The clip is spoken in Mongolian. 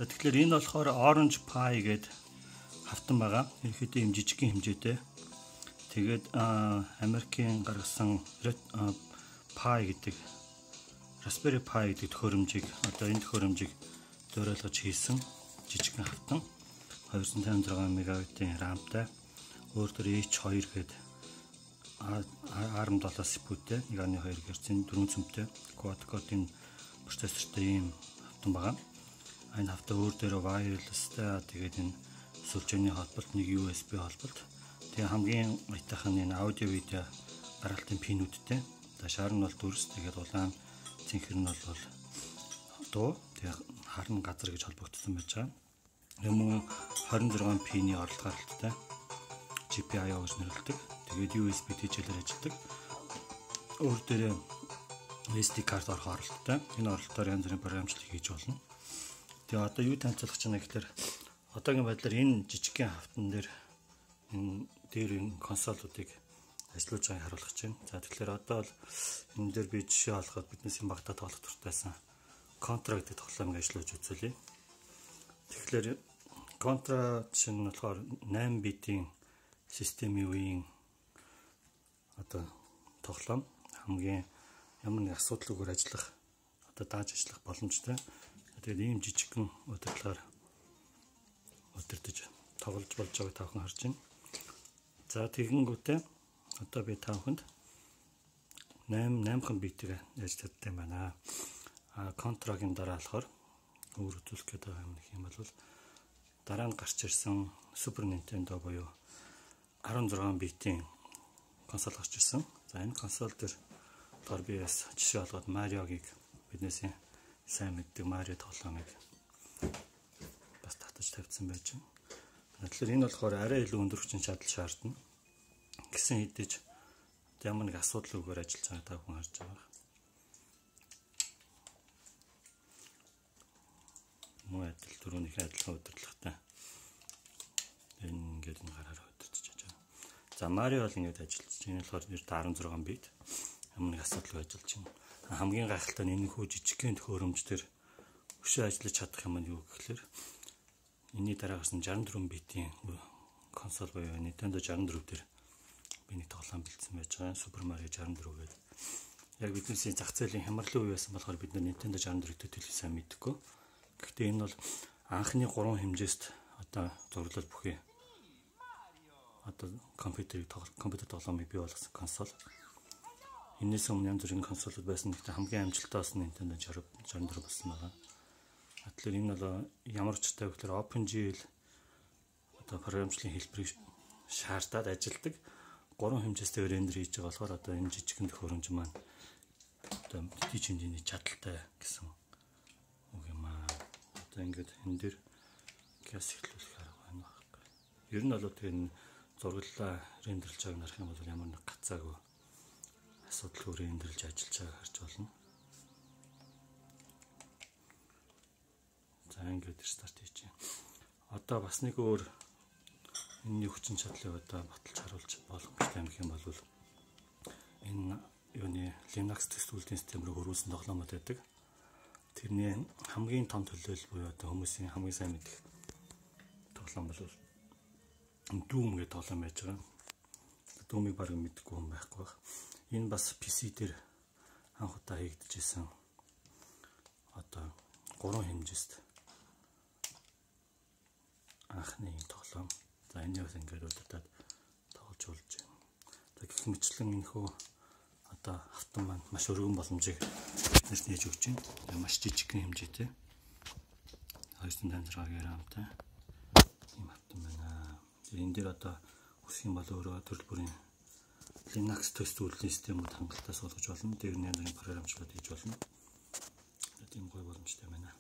Тэгэхээр энэ болохоор Orange Pi гэдэг хавтан байгаа. Ерөнхийдөө юм жижигхэн хэмжээтэй. Тэгээд Америкийн гаргасан Pi гэдэг Raspberry Pi гэдэг төхөөрөмжийг энэ төхөөрөмжийг зөриөлгөж хийсэн жижигхэн хавтан 256 мегабайтын рамтай. Өөр төр H2 гэдэг ARM 7 CPU-тэй 1.2 GHz 4 цөмтэй quad-core процессортой ийм хавтан байгаа. Энэ хавтан өөр дээр wirelessтэй тэгээд энэ сүлжээний холболт нэг USB холболт. Тэгээ хамгийн айтайхан энэ аудио видео гаргалтын пинүүдтэй. Шаар нь бол дүрс тэгээд улаан цэнхэр нь бол дуу. Тэгээ харна газар гэж холбогдсон байж байгаа. Юм 26 пиний орлого гаралттай. GPIO гэж нэрлэдэг. Тэгээд USB тэжээлээр ажилладаг. Өөр дээр SD карт орох оролттой. Энэ оролтоор янз бүрийн програмчлалыг хийж болно. Тэгээ одоо юу танилцуулах гэж байна гэхээр одоогийн байдлаар энэ жижигхэн хавтан дээр энэ консолуудыг ажиллуулж байгааг харуулж байна. За тэгэхээр одоо бол энэ дээр би жишээ олоход биднээс юм багтаа тоглох туртайсан Contra гэдэг тоглоомыг ажиллуулж үзүүлье. Тэгэхээр Contra жишээ нь болохоор 8 битийн системийн үеийн тоглоом хамгийн ямар нэг асуудалгүйгээр ажиллах дааж ажиллах боломжтой. Тэгээд ийм жижигхэн удирдлагаар удирдах тоглож болж байгааг таахан харж байна. За тэгэнгүүтээ одоо би тааханд 8хан битийг яаж чаддаг юм байна. Контрагийн дараа болохоор өөр үзүүлэх гэдэг юм бол дараа нь гарч ирсэн Super Nintendo буюу 16 битийн консол гарч ирсэн. За энэ консол дээр болохоор би бас жишээ олгоод Мариогийг биднээс сайн мэддэг Марио тоглоомыг бас татаж тавьсан байж байна. Тэгэхээр энэ болохоор арай илүү өндөр хүчин чадал шаардна. Гэсэн хэдиж ямар нэг асуудалгүйгээр ажиллаж байгаа та хүн харж байгаа. Муу адил дөрөвнийхээ адилхан удирдлагатай. Энэ ингээд энэ гараараа удирдах гэж байгаа. За Марио бол ингээд ажиллаж байна. Энэ болохоор 16 бит. Ямар нэг асуудалгүй ажиллаж байна. Хамгийн гайхалтай нь энэ хүү жижигхэн төхөөрөмж төр өшөө ажиллаж чадах юм нь юу гэхээр энэний дараа гарсан 64 битийн консол буюу Nintendo 64 дээр би нэг тоглоом бэлдсэн байж байгаа. Super Mario 64 гэдэг. Яг бидний зах зээлийн хямралын үе байсан болохоор бид Nintendo 64-тэй төлөв сайн мэдгүй. Гэхдээ энэ бол анхны 3 хэмжээст зурлал бүхий компьютер тоглоомыг бий болгосон консол. Энээс өмнө янз бүрийн консолууд байсан. Гэхдээ хамгийн амжилттай болсон Nintendo 64 болсон байгаа. Тэгэхээр энэ бол ямар ч тав гэхээр OpenGL програмчлалын хэлбэрийг шаардаад ажилдаг 3 хэмжээстэй рендер хийж байгаа болохоор энэ жижигхэн төхөөрөмж маань мэдээж хэмжээний чадaltaй гэсэн үг юм аа. Ингээд энэ дээр газ эхлүүлэх арга байна байхгүй. Ер нь бол энэ зурглалаа рендерлж байгааг нарах юм бол ямар нэг гацаагүй асуудалгүй рендерлж ажиллаж байгааг харж болно. За ингээд старт хийж байна. Одоо бас нэг өөр энэ хүчин чадлыг баталж харуулж боломжтой юм гэх юм бол энэ юуны Linux төсвөлтийн систем рүү хөрвүүлсэн тоглоомод байдаг. Тэрний хамгийн том төлөөлөл буюу хүмүүсийн хамгийн сайн мэдэх тоглоом бол Doom гэдэг тоглоом байж байгаа. Doom-ыг баг мэдгүй хүн байхгүй байх. Энэ бас PC дээр анх удаа хийгдчихсэн 3 хэмжээст анхны тоглоом. За энэ бас ингээд удирдаад тоглож болж байна. За гэх мэтлэн энэ хөө хавтан маань маш өргөн боломжийг биднэрт нээж өгч байна. Маш жижигхэн хэмжээтэй. 256 рамтай ийм хавтан байна. Энэ дээр үсэх юм бол өөрөө төрөл бүрийн Linux төсвөлийн системүүд хангалттай суулгаж болно. Дээр нь програмчлалууд хийж болно. Тийм гоё боломжтой байна.